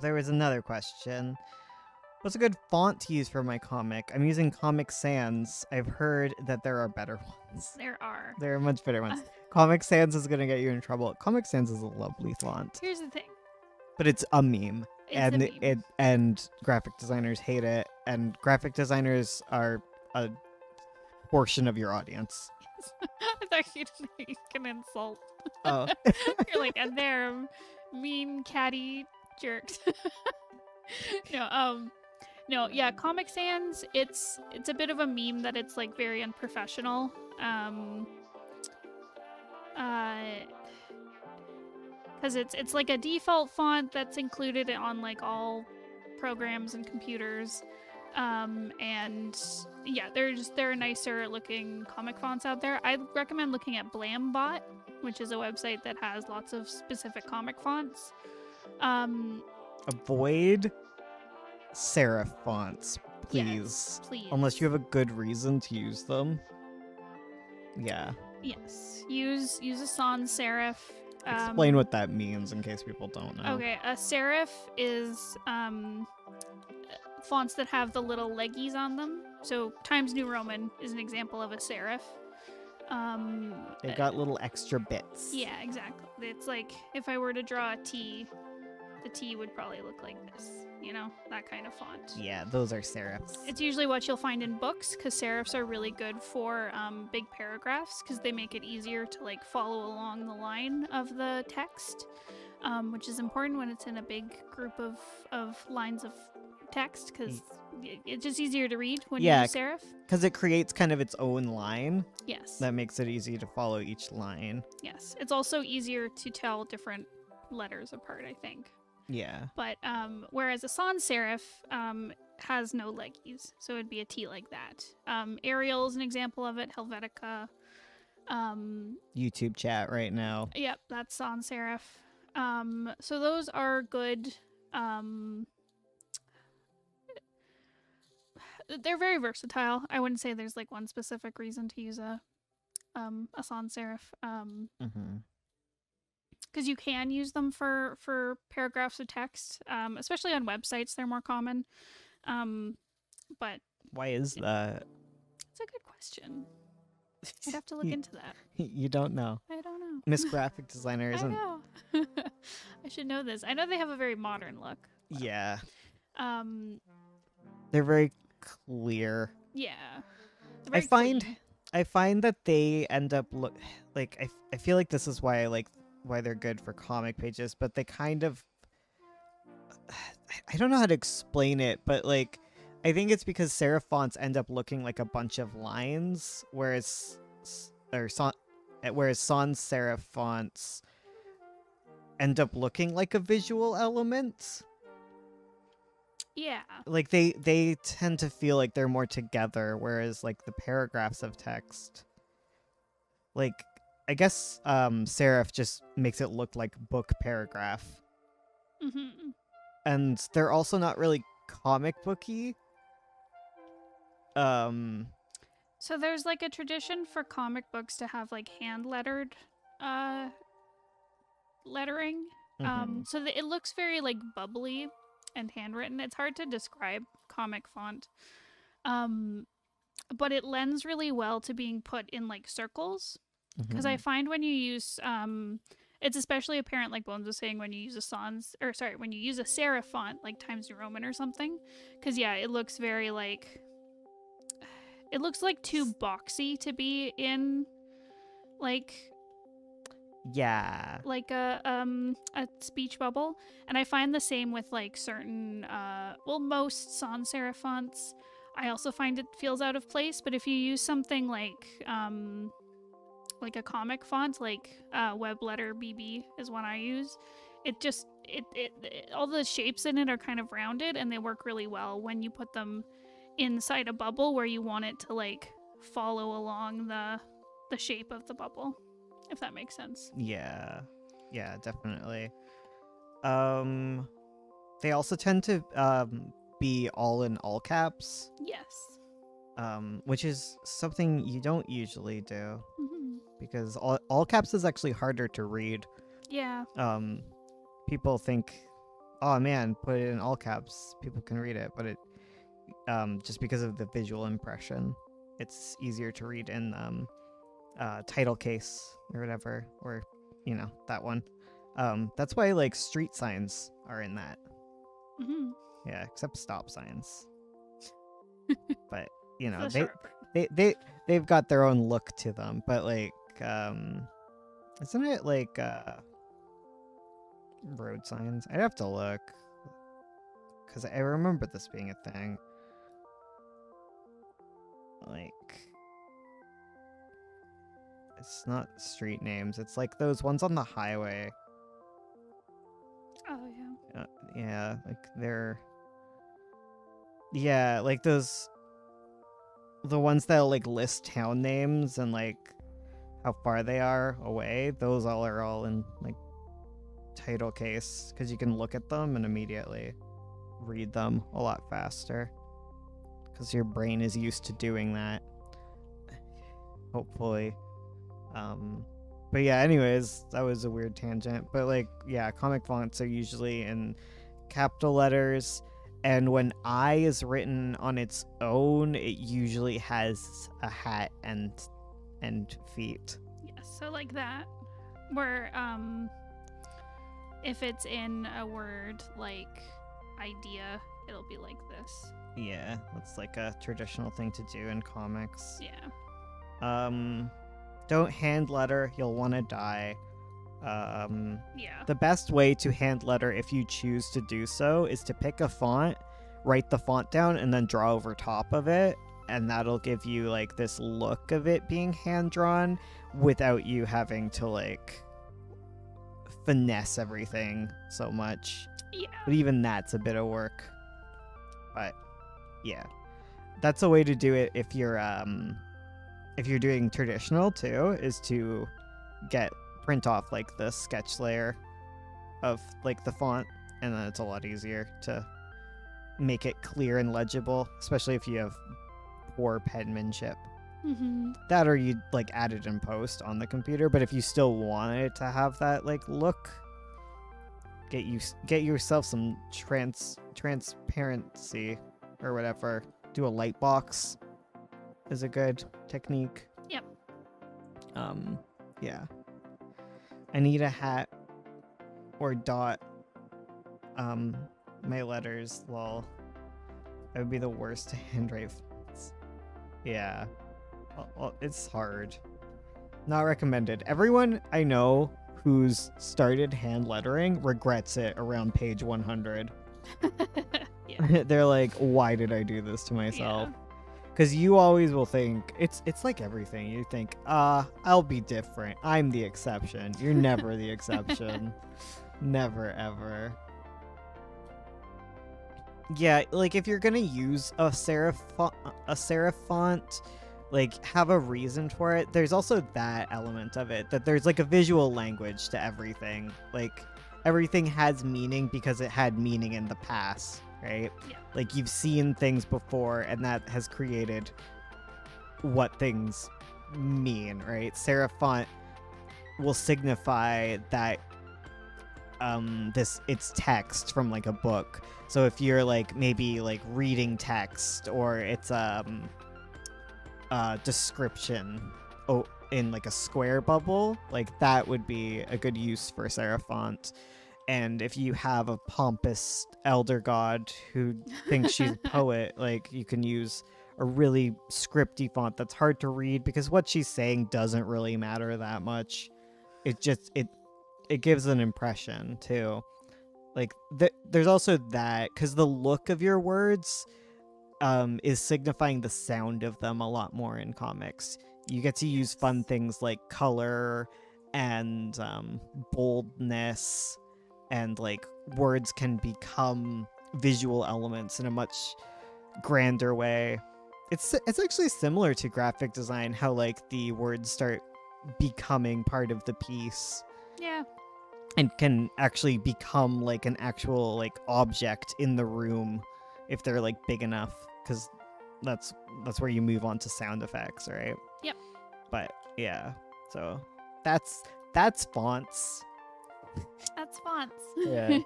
there was another question. What's a good font to use for my comic? I'm using Comic Sans. I've heard that there are better ones. There are. There are much better ones. Comic Sans is going to get you in trouble. Comic Sans is a lovely font. Here's the thing. But it's a meme. It's a meme. And graphic designers hate it. And graphic designers are a portion of your audience. I thought you'd make an insult. Oh. You're like, and they're mean catty jerks. No, yeah, Comic Sans, it's a bit of a meme that it's like very unprofessional. Because it's like a default font that's included on like all programs and computers. And yeah, there are nicer looking comic fonts out there. I recommend looking at Blambot, which is a website that has lots of specific comic fonts. Avoid serif fonts, please. Yes, please. Unless you have a good reason to use them. Yeah. Yes. Use a sans serif. Explain what that means in case people don't know. Okay, a serif is fonts that have the little leggies on them. So Times New Roman is an example of a serif. They've got little extra bits. Yeah, exactly. It's like if I were to draw a T, the T would probably look like this. You know, that kind of font. Yeah, those are serifs. It's usually what you'll find in books because serifs are really good for big paragraphs because they make it easier to like follow along the line of the text, which is important when it's in a big group of lines of text because it's just easier to read when you use serif. Because it creates kind of its own line. Yes. That makes it easy to follow each line. Yes. It's also easier to tell different letters apart, I think. Yeah. But whereas a sans serif has no leggies, so it'd be a T like that. Arial is an example of it. Helvetica. YouTube chat right now. Yep, that's sans serif. So those are good. They're very versatile. I wouldn't say there's like one specific reason to use a sans serif. Because you can use them for paragraphs of text, especially on websites. They're more common. But why is that? It's a good question. I'd have to look into that. You don't know. I don't know. Miss Graphic Designer isn't. I know. I should know this. I know they have a very modern look. But, yeah. They're very clear. Yeah. I find that they end up like I feel like this is why I like why they're good for comic pages, but they kind of I don't know how to explain it, but like I think it's because serif fonts end up looking like a bunch of lines, whereas sans serif fonts end up looking like a visual element. Yeah. Like they tend to feel like they're more together, whereas like the paragraphs of text, like I guess serif just makes it look like book paragraph. Mm-hmm. And they're also not really comic booky. So there's like a tradition for comic books to have like hand lettered lettering. So it looks very like bubbly and handwritten. It's hard to describe comic font. But it lends really well to being put in like circles. Because I find when you use it's especially apparent, like Bones was saying, when you use when you use a serif font like Times New Roman or something. Because yeah, it looks very like it looks like too boxy to be in like a speech bubble. And I find the same with like certain most sans serif fonts. I also find it feels out of place, but if you use something like a comic font, like Web Letter BB is one I use, it all the shapes in it are kind of rounded and they work really well when you put them inside a bubble where you want it to like follow along the shape of the bubble, if that makes sense. Yeah, definitely. They also tend to be all in all caps. Yes. Which is something you don't usually do. Mm-hmm. Because all caps is actually harder to read. Yeah. People think oh man, put it in all caps. People can read it, but it just because of the visual impression, it's easier to read in title case or whatever, or that one. That's why like street signs are in that. Mm-hmm. Yeah, except stop signs. But The short part. they've got their own look to them. But like, isn't it like road signs? I'd have to look because I remember this being a thing. Like, it's not street names. It's like those ones on the highway. Oh yeah. Yeah, like they're. Yeah, like those. The ones that like list town names and like how far they are away. Those are all in like title case because you can look at them and immediately read them a lot faster because your brain is used to doing that. Hopefully. But yeah, anyways, that was a weird tangent. But like, yeah, comic fonts are usually in capital letters, and when I is written on its own, it usually has a hat and feet. Yes, so like that, where if it's in a word like idea, it'll be like this. Yeah, that's like a traditional thing to do in comics. Yeah. Don't hand letter, you'll want to die. Yeah. The best way to hand letter, if you choose to do so, is to pick a font, write the font down, and then draw over top of it, and that'll give you like this look of it being hand drawn without you having to like finesse everything so much. Yeah. But even that's a bit of work. But yeah, that's a way to do it if you're doing traditional too, is to print off like the sketch layer of like the font, and then it's a lot easier to make it clear and legible, especially if you have poor penmanship. Mm-hmm. That, or you like add it in post on the computer. But if you still want it to have that like look, get yourself some transparency or whatever. Do a light box is a good technique. Yep. Yeah. I need a hat or dot my letters, lol. It would be the worst to handwrite fonts. Yeah. Well, it's hard. Not recommended. Everyone I know who's started hand lettering regrets it around page 100. Yeah. They're like, why did I do this to myself? Yeah. Because you always will think, it's like everything. You think, I'll be different. I'm the exception. You're never the exception. Never, ever. Yeah, like if you're going to use a serif font, like have a reason for it. There's also that element of it, that there's like a visual language to everything. Like everything has meaning because it had meaning in the past, right? Yeah. Like you've seen things before and that has created what things mean, right? Serif font will signify that it's text from like a book. So if you're like maybe like reading text, or it's description in like a square bubble, like that would be a good use for serif font. And if you have a pompous elder god who thinks she's a poet, like you can use a really scripty font that's hard to read because what she's saying doesn't really matter that much. It just it gives an impression too. Like there's also that, because the look of your words is signifying the sound of them a lot more in comics. You get to use fun things like color and boldness, and like words can become visual elements in a much grander way. It's actually similar to graphic design, how like the words start becoming part of the piece. Yeah. And can actually become like an actual like object in the room if they're like big enough, because that's where you move on to sound effects, right? Yep. But yeah, so that's fonts. That's fonts. Yeah.